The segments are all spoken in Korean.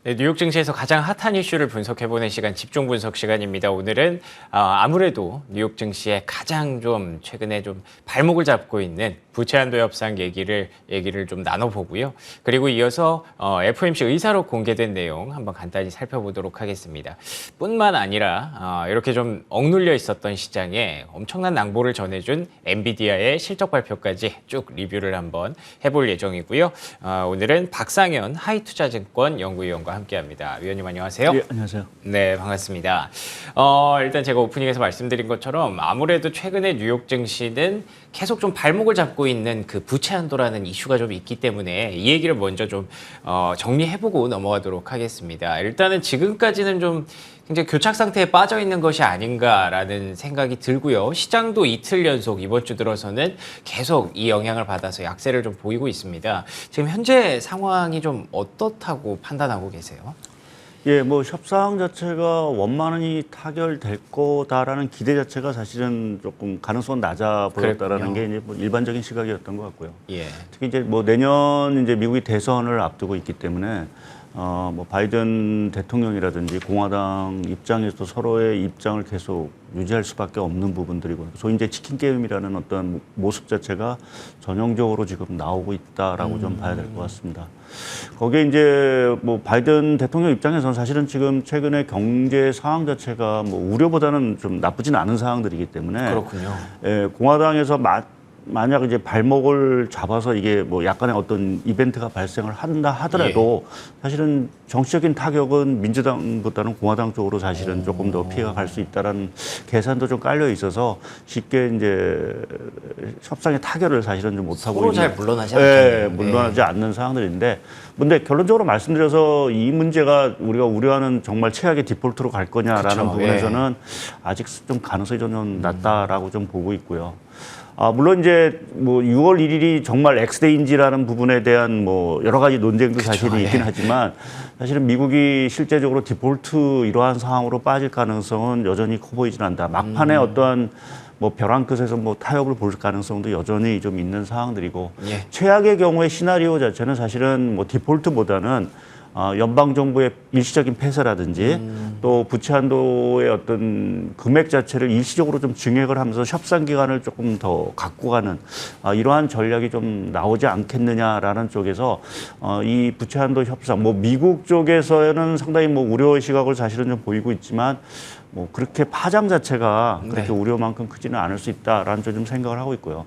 네, 뉴욕 증시에서 가장 핫한 이슈를 분석해보는 시간, 집중 분석 시간입니다. 오늘은 아무래도 뉴욕 증시에 가장 좀 최근에 좀 발목을 잡고 있는 부채 한도 협상 얘기를 좀 나눠보고요. 그리고 이어서 FOMC 의사록 공개된 내용 한번 간단히 살펴보도록 하겠습니다. 뿐만 아니라 이렇게 좀 억눌려 있었던 시장에 엄청난 낭보를 전해준 엔비디아의 실적 발표까지 쭉 리뷰를 한번 해볼 예정이고요. 오늘은 박상현 하이투자증권 연구위원과 함께합니다. 위원님 안녕하세요. 예, 안녕하세요. 네, 반갑습니다. 일단 제가 오프닝에서 말씀드린 것처럼 아무래도 최근에 뉴욕 증시는 계속 좀 발목을 잡고 있는 그 부채 한도라는 이슈가 좀 있기 때문에 이 얘기를 먼저 좀 정리해보고 넘어가도록 하겠습니다. 일단은 지금까지는 좀 굉장히 교착 상태에 빠져 있는 것이 아닌가라는 생각이 들고요. 시장도 이틀 연속 이번 주 들어서는 계속 이 영향을 받아서 약세를 좀 보이고 있습니다. 지금 현재 상황이 좀 어떻다고 판단하고 계세요? 예, 뭐 협상 자체가 원만히 타결될 거다라는 기대 자체가 사실은 조금 가능성은 낮아 보였다라는 게 이제 뭐 일반적인 시각이었던 것 같고요. 예. 특히 이제 뭐 내년 이제 미국이 대선을 앞두고 있기 때문에 뭐 바이든 대통령이라든지 공화당 입장에서 서로의 입장을 계속 유지할 수밖에 없는 부분들이고, 소위 이제 치킨 게임이라는 어떤 모습 자체가 전형적으로 지금 나오고 있다라고 좀 봐야 될 것 같습니다. 거기에 이제 뭐 바이든 대통령 입장에서는 사실은 지금 최근에 경제 상황 자체가 뭐 우려보다는 좀 나쁘진 않은 상황들이기 때문에, 그렇군요. 예, 공화당에서 만약 이제 발목을 잡아서 이게 뭐 약간의 어떤 이벤트가 발생을 한다 하더라도 사실은 정치적인 타격은 민주당보다는 공화당 쪽으로 사실은 조금 더 피해가 갈 수 있다라는 계산도 좀 깔려 있어서 쉽게 이제 협상의 타결을 사실은 좀 못하고 서로 잘 물러나지 않겠네요. 예, 물러나지 않는 상황들인데, 근데 결론적으로 말씀드려서 이 문제가 우리가 우려하는 정말 최악의 디폴트로 갈 거냐라는 그쵸, 부분에서는 아직 좀 가능성이 좀 낮다라고 좀 보고 있고요. 물론 이제 뭐 6월 1일이 정말 엑스데이인지라는 부분에 대한 뭐 여러 가지 논쟁도 사실이 있긴 하지만, 사실은 미국이 실제적으로 디폴트 이러한 상황으로 빠질 가능성은 여전히 커 보이진 않는다. 막판에 어떠한 뭐 벼랑 끝에서 뭐 타협을 볼 가능성도 여전히 좀 있는 상황들이고, 최악의 경우의 시나리오 자체는 사실은 뭐 디폴트보다는 연방정부의 일시적인 폐쇄라든지 또 부채 한도의 어떤 금액 자체를 일시적으로 좀 증액을 하면서 협상 기간을 조금 더 갖고 가는 이러한 전략이 좀 나오지 않겠느냐라는 쪽에서 이 부채 한도 협상, 뭐 미국 쪽에서는 상당히 뭐 우려의 시각을 사실은 좀 보이고 있지만, 뭐 그렇게 파장 자체가 그렇게 우려만큼 크지는 않을 수 있다라는 좀 생각을 하고 있고요.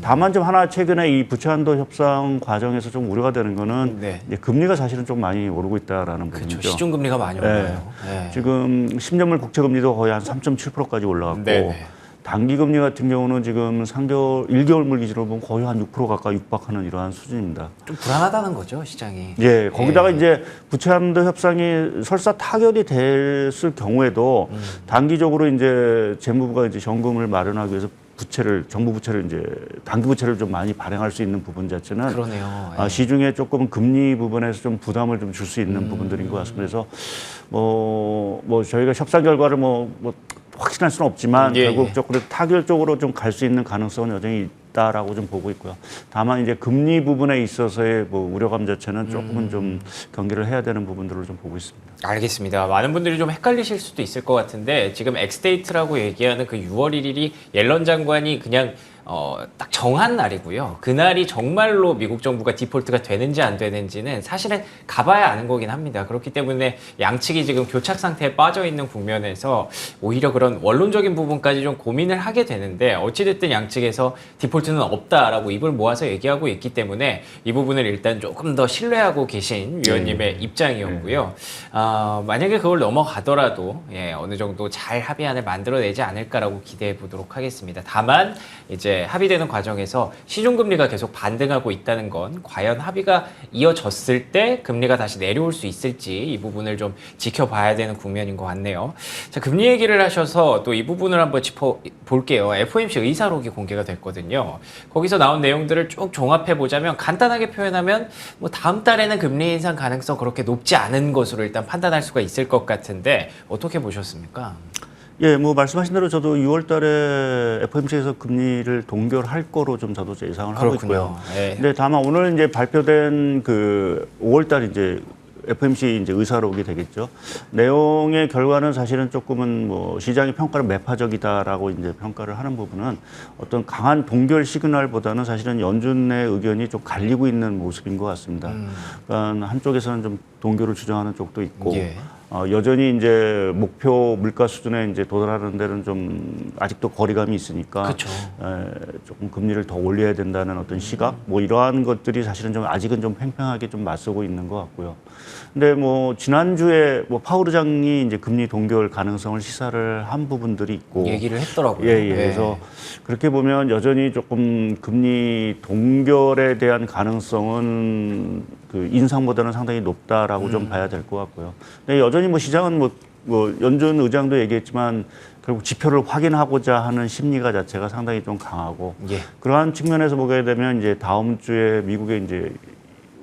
다만 좀 하나 최근에 이 부채 한도 협상 과정에서 좀 우려가 되는 거는 이제 금리가 사실은 좀 많이 오르고 있다라는 부분이죠. 시중 금리가 많이 올라요. 지금 10년물 국채 금리도 거의 한 3.7%까지 올라갔고, 단기 금리 같은 경우는 지금 1개월물 기준으로 보면 거의 한 6% 가까이 육박하는 이러한 수준입니다. 좀 불안하다는 거죠, 시장이. 예, 거기다가 이제 부채 한도 협상이 설사 타결이 됐을 경우에도 단기적으로 이제 재무부가 이제 정금을 마련하기 위해서 정부 부채를 이제 단기 부채를 좀 많이 발행할 수 있는 부분 자체는 그러네요. 시중에 조금 금리 부분에서 좀 부담을 좀 줄 수 있는 부분들인 것 같습니다. 그래서 뭐 저희가 협상 결과를 뭐 확신할 수는 없지만 결국 조금 타결 쪽으로 좀 갈 수 있는 가능성은 여전히 있다라고 좀 보고 있고요. 다만 이제 금리 부분에 있어서의 뭐 우려감 자체는 조금은 좀 경계를 해야 되는 부분들을 좀 보고 있습니다. 알겠습니다. 많은 분들이 좀 헷갈리실 수도 있을 것 같은데, 지금 엑스데이트라고 얘기하는 그 6월 1일이 옐런 장관이 그냥 딱 정한 날이고요. 그날이 정말로 미국 정부가 디폴트가 되는지 안 되는지는 사실은 가봐야 아는 거긴 합니다. 그렇기 때문에 양측이 지금 교착 상태에 빠져 있는 국면에서 오히려 그런 원론적인 부분까지 좀 고민을 하게 되는데, 어찌됐든 양측에서 디폴트는 없다라고 입을 모아서 얘기하고 있기 때문에 이 부분을 일단 조금 더 신뢰하고 계신 위원님의 입장이었고요. 만약에 그걸 넘어가더라도 어느 정도 잘 합의안을 만들어내지 않을까라고 기대해 보도록 하겠습니다. 다만 이제 합의되는 과정에서 시중금리가 계속 반등하고 있다는 건 과연 합의가 이어졌을 때 금리가 다시 내려올 수 있을지 이 부분을 좀 지켜봐야 되는 국면인 것 같네요. 자, 금리 얘기를 하셔서 또 이 부분을 한번 짚어볼게요. FOMC 의사록이 공개가 됐거든요. 거기서 나온 내용들을 쭉 종합해보자면, 간단하게 표현하면 뭐 다음 달에는 금리 인상 가능성 그렇게 높지 않은 것으로 일단 판단할 수가 있을 것 같은데 어떻게 보셨습니까? 예, 뭐 말씀하신 대로 저도 6월 달에 FOMC에서 금리를 동결할 거로 좀 저도 예상을 하고 있고요. 근데 다만 오늘 이제 발표된 그 5월 달 이제 FOMC 이제 의사록이 되겠죠. 내용의 결과는 사실은 조금은 뭐 시장의 평가를 매파적이다라고 이제 평가를 하는 부분은 어떤 강한 동결 시그널보다는 사실은 연준의 의견이 좀 갈리고 있는 모습인 것 같습니다. 그러니까 한쪽에서는 좀 동결을 주장하는 쪽도 있고. 예. 여전히 이제 목표 물가 수준에 이제 도달하는 데는 좀 아직도 거리감이 있으니까 그쵸. 조금 금리를 더 올려야 된다는 어떤 시각 뭐 이러한 것들이 사실은 좀 아직은 좀 팽팽하게 좀 맞서고 있는 것 같고요. 근데 뭐 지난주에 뭐 파월 의장이 이제 금리 동결 가능성을 시사를 한 부분들이 있고 얘기를 했더라고요. 예. 그래서 그렇게 보면 여전히 조금 금리 동결에 대한 가능성은 그 인상보다는 상당히 높다라고 좀 봐야 될 것 같고요. 근데 여전히 뭐 시장은 뭐 연준 의장도 얘기했지만 결국 지표를 확인하고자 하는 심리가 자체가 상당히 좀 강하고 예. 그러한 측면에서 보게 되면 이제 다음 주에 미국의 이제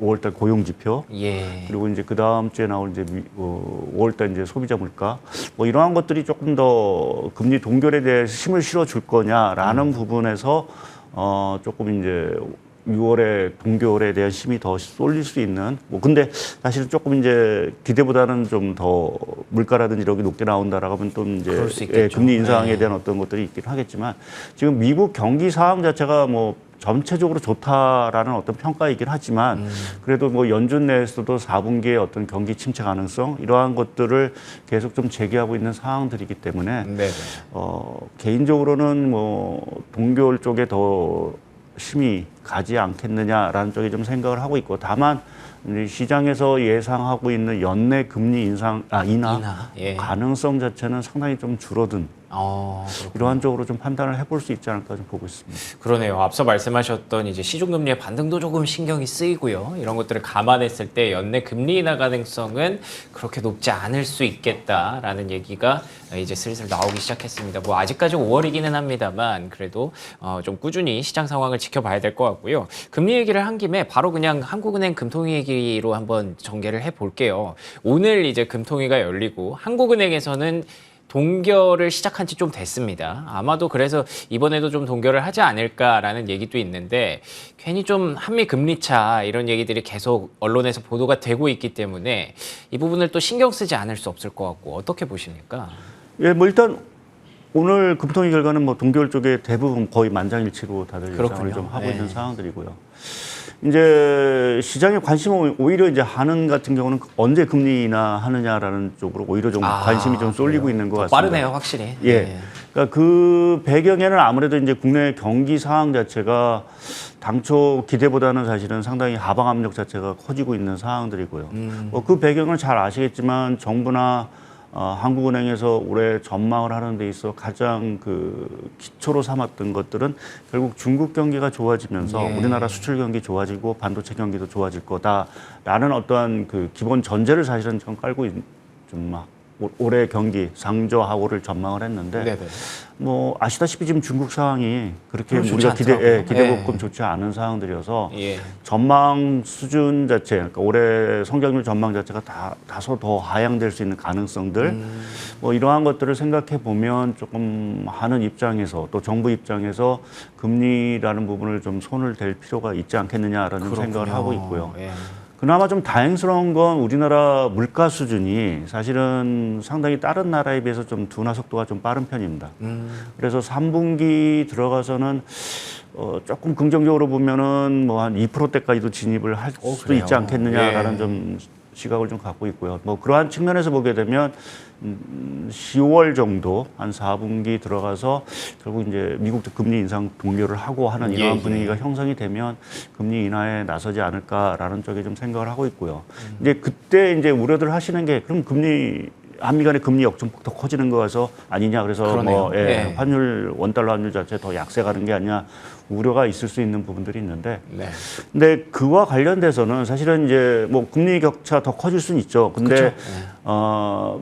5월달 고용 지표 예. 그리고 이제 그 다음 주에 나올 이제 5월달 이제 소비자 물가 뭐 이러한 것들이 조금 더 금리 동결에 대해 힘을 실어 줄 거냐라는 부분에서 조금 이제 6월에 동결에 대한 힘이 더 쏠릴 수 있는 뭐 근데 사실은 조금 이제 기대보다는 좀 더 물가라든지 이렇게 높게 나온다라고 하면 또 이제 그럴 수 있겠죠. 금리 인상에 네. 대한 어떤 것들이 있긴 하겠지만 지금 미국 경기 상황 자체가 뭐 전체적으로 좋다라는 어떤 평가이긴 하지만 그래도 뭐 연준 내에서도 4분기에 어떤 경기 침체 가능성 이러한 것들을 계속 좀 제기하고 있는 상황들이기 때문에 네. 개인적으로는 뭐 동결 쪽에 더 힘이 가지 않겠느냐라는 쪽에 좀 생각을 하고 있고 다만 이제 시장에서 예상하고 있는 연내 금리 인하 예. 가능성 자체는 상당히 좀 줄어든 그렇군요. 이러한 쪽으로 좀 판단을 해볼 수 있지 않을까 좀 보고 있습니다. 그러네요. 앞서 말씀하셨던 이제 시중금리의 반등도 조금 신경이 쓰이고요. 이런 것들을 감안했을 때 연내 금리 인하 가능성은 그렇게 높지 않을 수 있겠다라는 얘기가 이제 슬슬 나오기 시작했습니다. 뭐 아직까지 5월이기는 합니다만 그래도 좀 꾸준히 시장 상황을 지켜봐야 될 것 같고요. 금리 얘기를 한 김에 바로 그냥 한국은행 금통위 얘기로 한번 전개를 해볼게요. 오늘 이제 금통위가 열리고 한국은행에서는 동결을 시작한 지 좀 됐습니다. 아마도 그래서 이번에도 좀 동결을 하지 않을까라는 얘기도 있는데 괜히 좀 한미 금리차 이런 얘기들이 계속 언론에서 보도가 되고 있기 때문에 이 부분을 또 신경 쓰지 않을 수 없을 것 같고 어떻게 보십니까? 예, 뭐 일단 오늘 금통위 결과는 뭐 동결 쪽에 대부분 거의 만장일치로 다들 예상을 좀 하고 있는 상황들이고요. 이제 시장의 관심은 오히려 이제 한은 같은 경우는 언제 금리 인하하느냐라는 쪽으로 오히려 좀 관심이 좀 쏠리고 있는 것 같습니다. 빠르네요, 확실히. 예. 그러니까 그 배경에는 아무래도 이제 국내 경기 상황 자체가 당초 기대보다는 사실은 상당히 하방 압력 자체가 커지고 있는 상황들이고요. 뭐 그 배경을 잘 아시겠지만 정부나 한국은행에서 올해 전망을 하는 데 있어 가장 그 기초로 삼았던 것들은 결국 중국 경기가 좋아지면서 우리나라 수출 경기 좋아지고 반도체 경기도 좋아질 거다라는 어떠한 그 기본 전제를 사실은 좀 깔고 좀 막 올해 경기 상저하고를 전망을 했는데 네네. 뭐 아시다시피 지금 중국 상황이 그렇게 좋지 우리가 않더라고요. 기대만큼 좋지 않은 상황들이어서 예. 전망 수준 자체, 그러니까 올해 성장률 전망 자체가 다소 더 하향될 수 있는 가능성들, 뭐 이러한 것들을 생각해 보면 조금 하는 입장에서 또 정부 입장에서 금리라는 부분을 좀 손을 댈 필요가 있지 않겠느냐라는 생각을 하고 있고요. 예. 그나마 좀 다행스러운 건 우리나라 물가 수준이 사실은 상당히 다른 나라에 비해서 좀 둔화 속도가 좀 빠른 편입니다. 그래서 3분기 들어가서는 조금 긍정적으로 보면은 뭐 한 2%대까지도 진입을 할 수도 그래요? 있지 않겠느냐라는 예. 좀 시각을 좀 갖고 있고요. 뭐 그러한 측면에서 보게 되면 10월 정도 한 4분기 들어가서 결국 이제 미국도 금리 인상 동결을 하고 하는 이러한 분위기가 형성이 되면 금리 인하에 나서지 않을까라는 쪽에 좀 생각을 하고 있고요. 이제 그때 이제 우려들 하시는 게 그럼 한미 간의 금리 역전폭 더 커지는 거여서 아니냐. 그래서 그러네요. 환율 원달러 환율 자체 더 약세가는 게 아니냐 우려가 있을 수 있는 부분들이 있는데 네. 근데 그와 관련돼서는 사실은 이제 뭐 금리 격차 더 커질 수는 있죠. 근데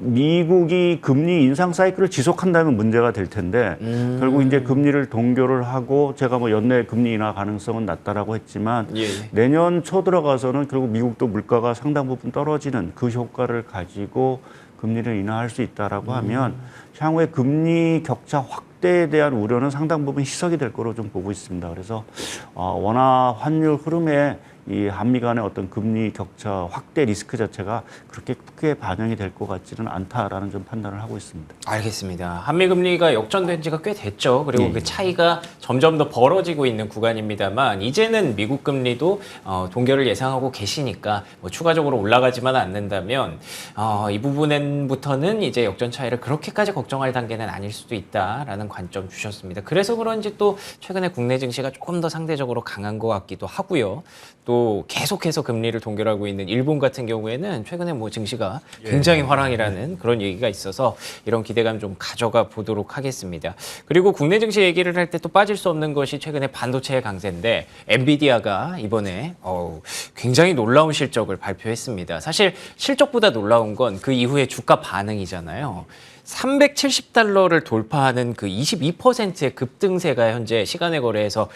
미국이 금리 인상 사이클을 지속한다면 문제가 될 텐데 결국 이제 금리를 동결을 하고 제가 뭐 연내 금리 인하 가능성은 낮다라고 했지만 내년 초 들어가서는 결국 미국도 물가가 상당 부분 떨어지는 그 효과를 가지고 금리를 인하할 수 있다라고 하면 향후에 금리 격차 확대에 대한 우려는 상당 부분 희석이 될 거로 좀 보고 있습니다. 그래서 원화 환율 흐름에 이 한미 간의 어떤 금리 격차 확대 리스크 자체가 그렇게 크게 반영이 될 것 같지는 않다라는 좀 판단을 하고 있습니다. 알겠습니다. 한미 금리가 역전된 지가 꽤 됐죠. 그리고 예. 그 차이가 점점 더 벌어지고 있는 구간입니다만 이제는 미국 금리도 동결을 예상하고 계시니까 뭐 추가적으로 올라가지만 않는다면 이 부분부터는 이제 역전 차이를 그렇게까지 걱정할 단계는 아닐 수도 있다라는 관점 주셨습니다. 그래서 그런지 또 최근에 국내 증시가 조금 더 상대적으로 강한 것 같기도 하고요. 또 계속해서 금리를 동결하고 있는 일본 같은 경우에는 최근에 뭐 증시가 굉장히 화랑이라는 그런 얘기가 있어서 이런 기대감 좀 가져가 보도록 하겠습니다. 그리고 국내 증시 얘기를 할 때 또 빠질 수 없는 것이 최근에 반도체의 강세인데 엔비디아가 이번에 굉장히 놀라운 실적을 발표했습니다. 사실 실적보다 놀라운 건 그 이후에 주가 반응이잖아요. 370달러를 돌파하는 그 22%의 급등세가 현재 시간의 거래에서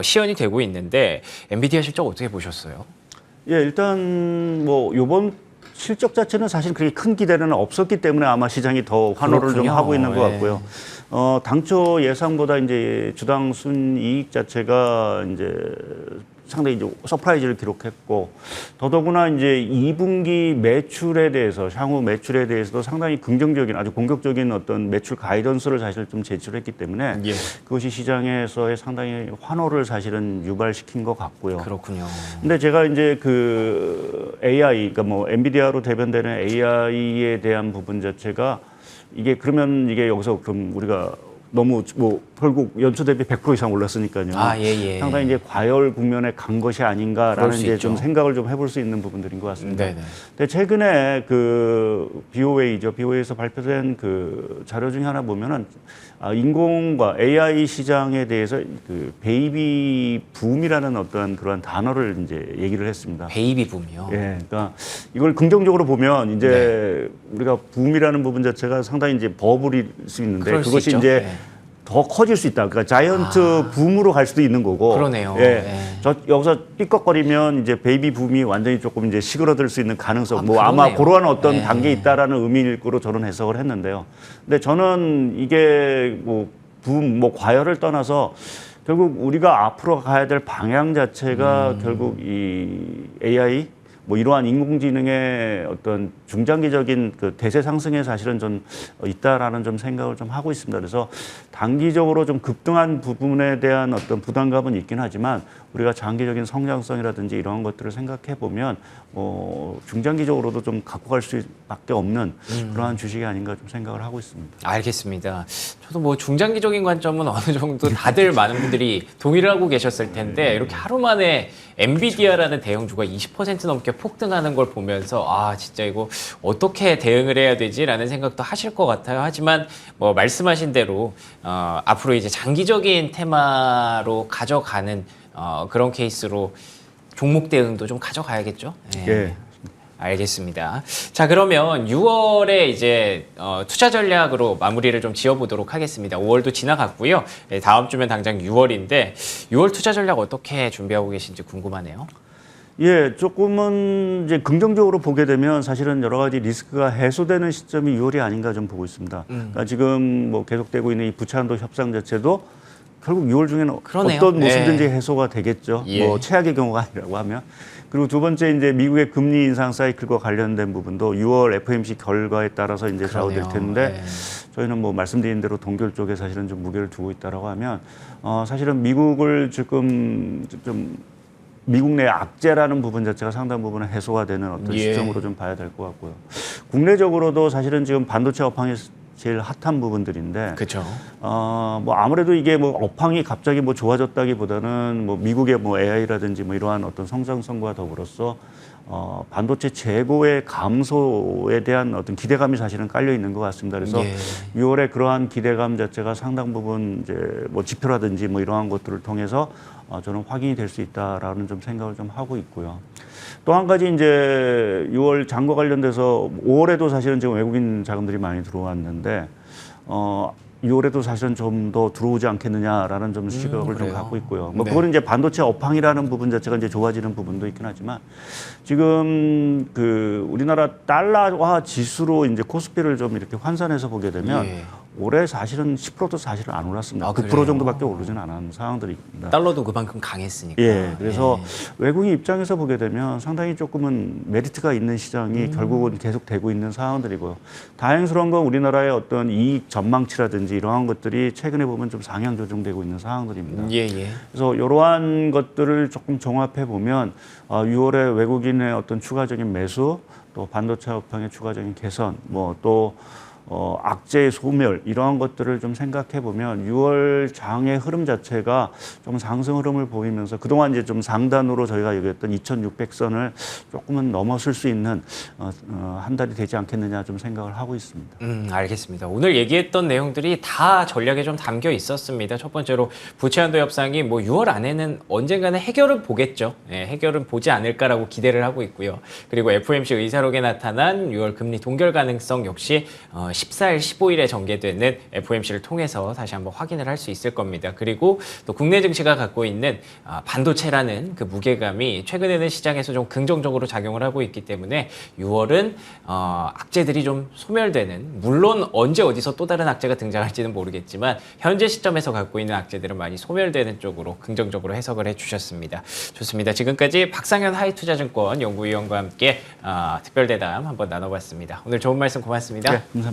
시연이 되고 있는데 엔비디아 실적 어떻게 보셨어요? 예, 일단 뭐 요번 실적 자체는 사실 그렇게 큰 기대는 없었기 때문에 아마 시장이 더 환호를 그렇군요. 좀 하고 있는 것 예. 같고요. 당초 예상보다 이제 주당 순이익 자체가 이제 상당히 이제 서프라이즈를 기록했고 더더구나 이제 2분기 매출에 대해서 향후 매출에 대해서도 상당히 긍정적인 아주 공격적인 어떤 매출 가이던스를 사실 좀 제출했기 때문에 예. 그것이 시장에서의 상당히 환호를 사실은 유발시킨 것 같고요. 그렇군요. 근데 제가 이제 그 AI, 그러니까 뭐 엔비디아로 대변되는 AI에 대한 부분 자체가 이게 그러면 이게 여기서 그럼 우리가 너무 뭐 결국 연초 대비 100% 이상 올랐으니까요. 예. 상당히 이제 과열 국면에 간 것이 아닌가라는 수 이제 있죠. 좀 생각을 좀 해볼 수 있는 부분들인 것 같습니다. 네네. 근데 최근에 그 BOA에서 발표된 그 자료 중에 하나 보면은 인공과 AI 시장에 대해서 그 베이비 붐이라는 어떤 그러한 단어를 이제 얘기를 했습니다. 베이비 붐이요. 예, 그러니까 이걸 긍정적으로 보면 이제 네. 우리가 붐이라는 부분 자체가 상당히 이제 버블일 수 있는데 그럴 수 그것이 있죠. 이제 네. 더 커질 수 있다. 그러니까 자이언트 붐으로 갈 수도 있는 거고. 그러네요. 예. 네. 저 여기서 삐걱거리면 이제 베이비 붐이 완전히 조금 이제 시그러들 수 있는 가능성. 뭐 그러네요. 아마 그러한 어떤 네. 단계에 있다라는 의미일 거로 저는 해석을 했는데요. 근데 저는 이게 뭐 붐, 뭐 과열을 떠나서 결국 우리가 앞으로 가야 될 방향 자체가 결국 이 AI 뭐 이러한 인공지능의 어떤 중장기적인 그 대세 상승에 사실은 좀 있다라는 좀 생각을 좀 하고 있습니다. 그래서 단기적으로 좀 급등한 부분에 대한 어떤 부담감은 있긴 하지만 우리가 장기적인 성장성이라든지 이런 것들을 생각해 보면 중장기적으로도 좀 갖고 갈 수밖에 없는 그러한 주식이 아닌가 좀 생각을 하고 있습니다. 알겠습니다. 저도 뭐 중장기적인 관점은 어느 정도 다들 많은 분들이 동의를 하고 계셨을 텐데 이렇게 하루 만에 엔비디아라는 대형주가 20% 넘게 폭등하는 걸 보면서 진짜 이거 어떻게 대응을 해야 되지라는 생각도 하실 것 같아요. 하지만 뭐 말씀하신 대로 앞으로 이제 장기적인 테마로 가져가는 그런 케이스로 종목 대응도 좀 가져가야겠죠. 네. 예. 알겠습니다. 자, 그러면 6월에 이제 투자 전략으로 마무리를 좀 지어보도록 하겠습니다. 5월도 지나갔고요. 네, 다음 주면 당장 6월인데 6월 투자 전략 어떻게 준비하고 계신지 궁금하네요. 예, 조금은 이제 긍정적으로 보게 되면 사실은 여러 가지 리스크가 해소되는 시점이 6월이 아닌가 좀 보고 있습니다. 그러니까 지금 뭐 계속되고 있는 이 부채한도 협상 자체도 결국 6월 중에는 그러네요. 어떤 네. 모습든지 해소가 되겠죠. 예. 뭐 최악의 경우가 아니라고 하면. 그리고 두 번째 이제 미국의 금리 인상 사이클과 관련된 부분도 6월 FOMC 결과에 따라서 이제 좌우될 텐데 네. 저희는 뭐 말씀드린 대로 동결 쪽에 사실은 좀 무게를 두고 있다라고 하면 사실은 미국을 지금 좀 미국 내 악재라는 부분 자체가 상당 부분은 해소가 되는 어떤 시점으로 좀 봐야 될 것 같고요. 국내적으로도 사실은 지금 반도체 업황이 제일 핫한 부분들인데, 그렇죠. 뭐 아무래도 이게 뭐 업황이 갑자기 뭐 좋아졌다기보다는 뭐 미국의 뭐 AI라든지 뭐 이러한 어떤 성장성과 더불어서 반도체 재고의 감소에 대한 어떤 기대감이 사실은 깔려 있는 것 같습니다. 그래서 6월에 그러한 기대감 자체가 상당 부분 이제 뭐 지표라든지 뭐 이러한 것들을 통해서 저는 확인이 될 수 있다라는 좀 생각을 좀 하고 있고요. 또 한 가지 이제 6월 장과 관련돼서 5월에도 사실은 지금 외국인 자금들이 많이 들어왔는데 6월에도 사실은 좀 더 들어오지 않겠느냐라는 좀 시각을 좀 갖고 있고요. 뭐 그거는 이제 반도체 업황이라는 부분 자체가 이제 좋아지는 부분도 있긴 하지만 지금 그 우리나라 달러화 지수로 이제 코스피를 좀 이렇게 환산해서 보게 되면 올해 사실은 10%도 사실은 안 올랐습니다. 아, 9% 그래요? 정도밖에 오르진 않은 상황들입니다. 달러도 그만큼 강했으니까. 예, 그래서 예. 외국인 입장에서 보게 되면 상당히 조금은 메리트가 있는 시장이 결국은 계속 되고 있는 상황들이고요. 다행스러운 건 우리나라의 어떤 이익 전망치라든지 이러한 것들이 최근에 보면 좀 상향 조정되고 있는 상황들입니다. 예, 예. 그래서 이러한 것들을 조금 종합해 보면 6월에 외국인의 어떤 추가적인 매수, 또 반도체 업황의 추가적인 개선, 또 악재의 소멸 이러한 것들을 좀 생각해 보면 6월 장의 흐름 자체가 좀 상승 흐름을 보이면서 그동안 이제 좀 상단으로 저희가 얘기했던 2,600선을 조금은 넘어설 수 있는 한 달이 되지 않겠느냐 좀 생각을 하고 있습니다. 알겠습니다. 오늘 얘기했던 내용들이 다 전략에 좀 담겨 있었습니다. 첫 번째로 부채한도 협상이 6월 안에는 언젠가는 해결은 보겠죠. 예, 해결은 보지 않을까라고 기대를 하고 있고요. 그리고 FOMC 의사록에 나타난 6월 금리 동결 가능성 역시 14일, 15일에 전개되는 FOMC를 통해서 다시 한번 확인을 할 수 있을 겁니다. 그리고 또 국내 증시가 갖고 있는 반도체라는 그 무게감이 최근에는 시장에서 좀 긍정적으로 작용을 하고 있기 때문에 6월은 악재들이 좀 소멸되는, 물론 언제 어디서 또 다른 악재가 등장할지는 모르겠지만 현재 시점에서 갖고 있는 악재들은 많이 소멸되는 쪽으로 긍정적으로 해석을 해주셨습니다. 좋습니다. 지금까지 박상현 하이투자증권 연구위원과 함께 특별대담 한번 나눠봤습니다. 오늘 좋은 말씀 고맙습니다. 네, 감사합니다.